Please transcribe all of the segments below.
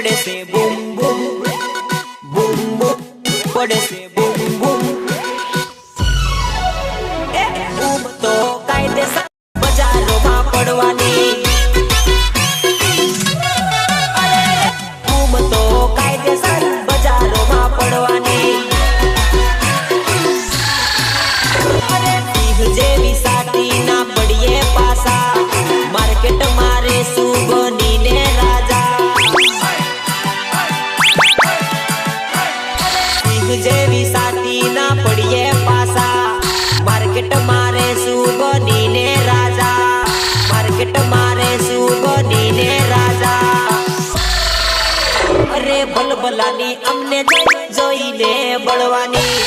પડે છે બૂમ બૂમ બૂમ બૂમ પડે છે બૂમ બૂમ બૂમ તો કાયદેસર બજારોમાં પડવાની બૂમ તો કાયદેસર બજારોમાં પડવાની જેવી સાટી ના પડીએ પાસા માર્કેટ મારે સુગની ને રાજા જેવી સાટી ના પડીએ પાસા માર્કેટ મારે સુગની ને રાજા માર્કેટ મારે સુગની ને રાજા અરે ભલભલાની અમને જોઈને બળવાની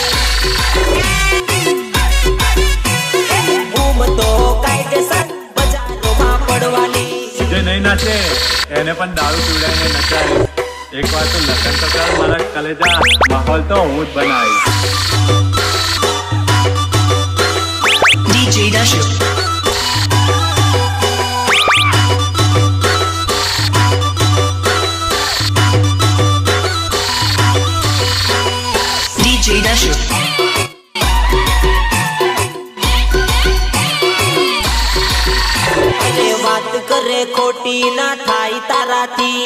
તો કાયદેસર બજારોમાં પડવાની જે નહીં નાચે એને પણ દારૂ પીવડાવીને નચાવીશ. એકવાર તો લગન તો કર મારા કલેજા, માહોલ તો હું જ બનાવીશ. DJ Dashu. DJ Dashu. વાત કરે ખોટી ના થાય તારાથી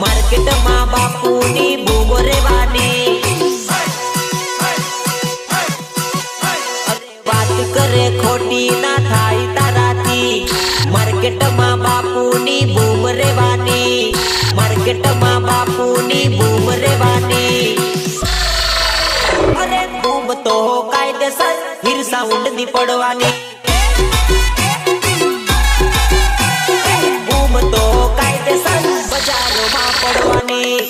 માર્કેટમાં બાપુની બૂમ રેવાની વાત કરે ખોટી ના થાય તારાથી માર્કેટમાં બાપુની બૂમ રેવાની માર્કેટમાં બાપુની બૂમ રેવાની અરે બૂમ તો કાયદેસર હીર સાઉન્ડ ની પડવાની તો કાયદેસર બજારોમાં પડવાની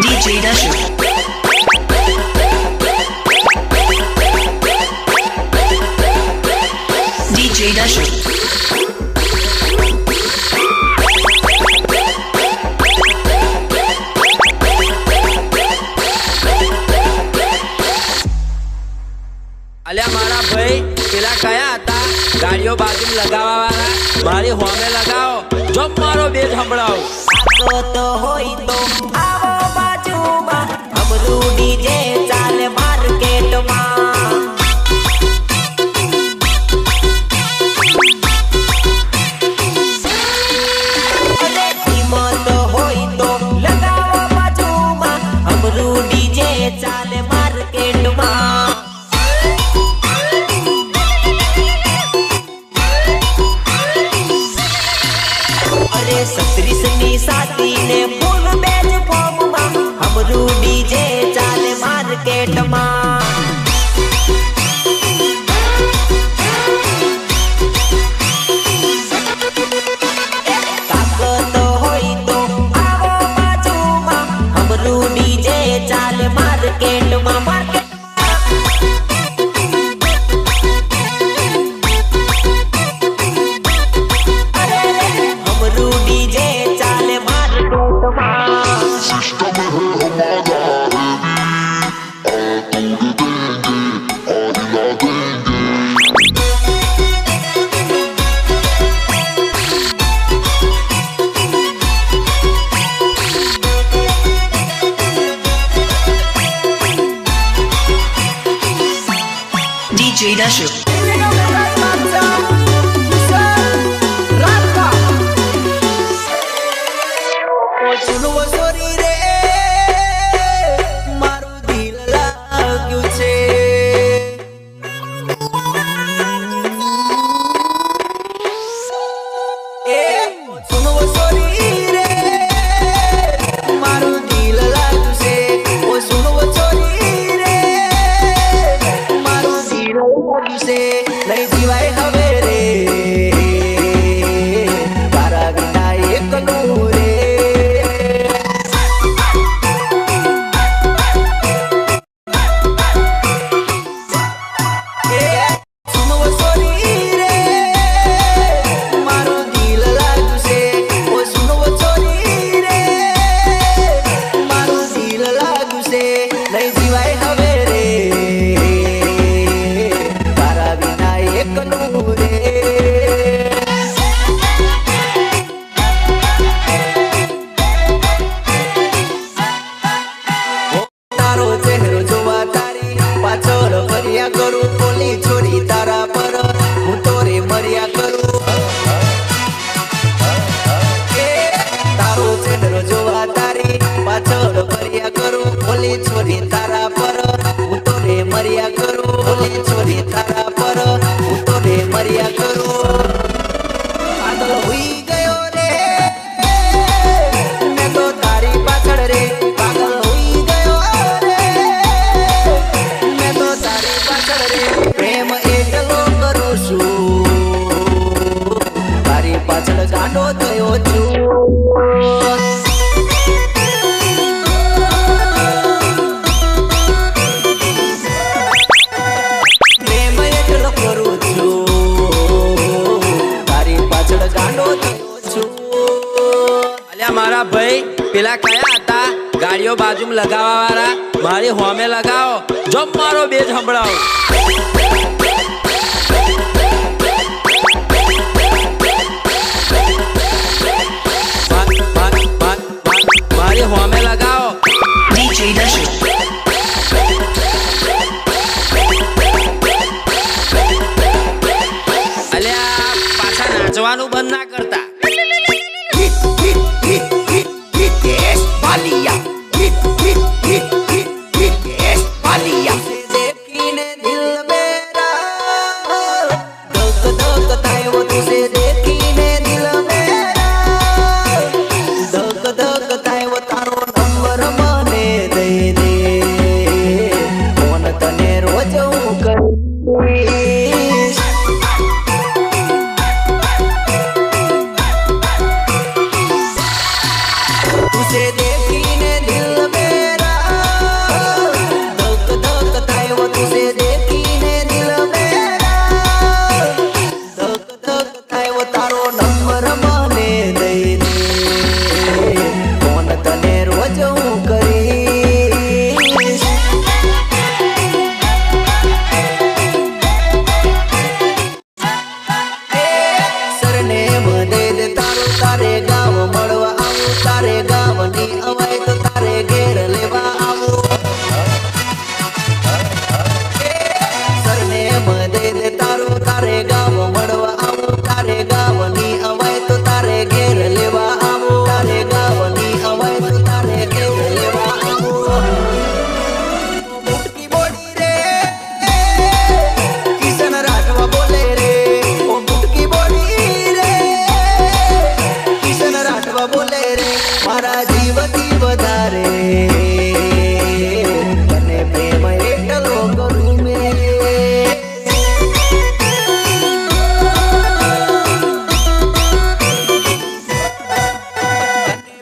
DJ Dashu. DJ Dashu. અલ્યા મારા ભાઈ પેલા કયા હતા ગાડીઓ બાજુ લગાવવા વાળા મારી હોમે લગાવો જો મારો બેજ સંભળાવો તો હોય તો આવો બાજુમાં અમરું ડીજે ચાલે માર્કેટમાં કિંમત હોય તો લગાવો બાજુમાં અમરું ડીજે ચાલે માર્કેટમાં સત્રીસની સાતીને ફૂલ બેજ ફોર્મમાં અમરું ડીજે ચાલે માર્કેટમાં તાકત હોય તો આવો બાજુમાં અમરું ડીજે ચાલે માર્કેટમાં DJ Dashu. મારું દિલ લાગ્યું છે સુનો સોરી રે મારું દિલ લાગ્યું છે ઓ સુનો સોરી રે મારું દિલ લાગ્યું છે મર્યા કરું ઓલી છોરી તારા પર હું તો રે મર્યા કરું પાગલ હોઈ ગયો રે મેં તો તારી પાછળ રે પાગલ હોઈ ગયો રે મેં તો તારી પાછળ રે પ્રેમ એટલો કરું છું તારી પાછળ ગાંડો થયો છું મારા ભાઈ પેલા કયા હતા ગાડીઓ બાજુમાં લગાવવા વાળા મારી હોમે લગાવો જો મારો બેજ સંભળાવો મારી હોમે લગાવો DJ Dashu. અલ્યા પાછા નાચવાનું બંધ ના કરતા देखने दिल मेरा धक धक थाय वो तुझे देखने दिल मेरा धक धक थाय वो तारो नंबर મને દે દે ફોન તને રોજ હું કરીશ तुझे देखने दिल मेरा धक धक थाय वो तुझे देखने दिल मेरा धक धक थाय वो तारो नंबर મને દે દે ફોન તને રોજ હું કરીશ સરને મને દે તારો તારે ગાવ મળવા આવું તારે ગાવની અવાય તો તારે ઘેર લેવા આવું સરને મને દે તારો તારે ગાવ મળવા આવું તારે ગાવની અવાય તો તારે ઘેર લેવા આવું તારે ગાવની અવાય તો તારે ઘેર લેવા આવું મુટકી બોડી રે કિશન રાઠવા બોલે રે ઓ મુટકી બોડી રે કિશન રાઠવા બોલે રે મારા જીવથી વધારે તને પ્રેમ એટલો કરું મેં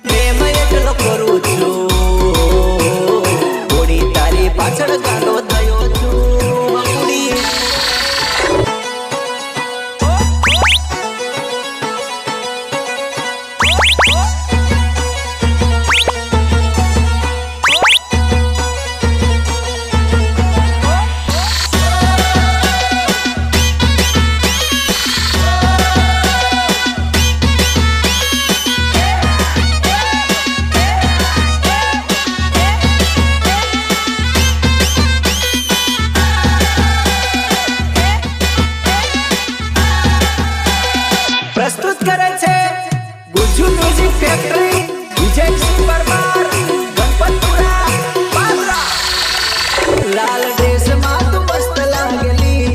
પ્રેમ એટલો કરું છું થોડી તારી પાછળ ગાંડો થયો છું બકુડી પ્રસ્તુત કરે છે ગુજ્જુ મ્યુઝિક ફેક્ટરી વિજયસિંહ પરમાર ગણપતપુરા બાબરા લાલ ડ્રેસમાં તું મસ્ત લાગેલી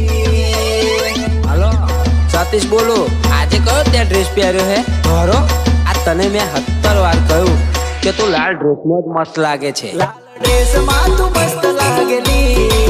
હાલો સતીશ બોલો આજે કયો તે ડ્રેસ પહેર્યો હે મારો આ તને મેં 70 વાર કહ્યું કે તું લાલ ડ્રેસમાં જ મસ્ત લાગે છે લાલ ડ્રેસમાં તું મસ્ત લાગેલી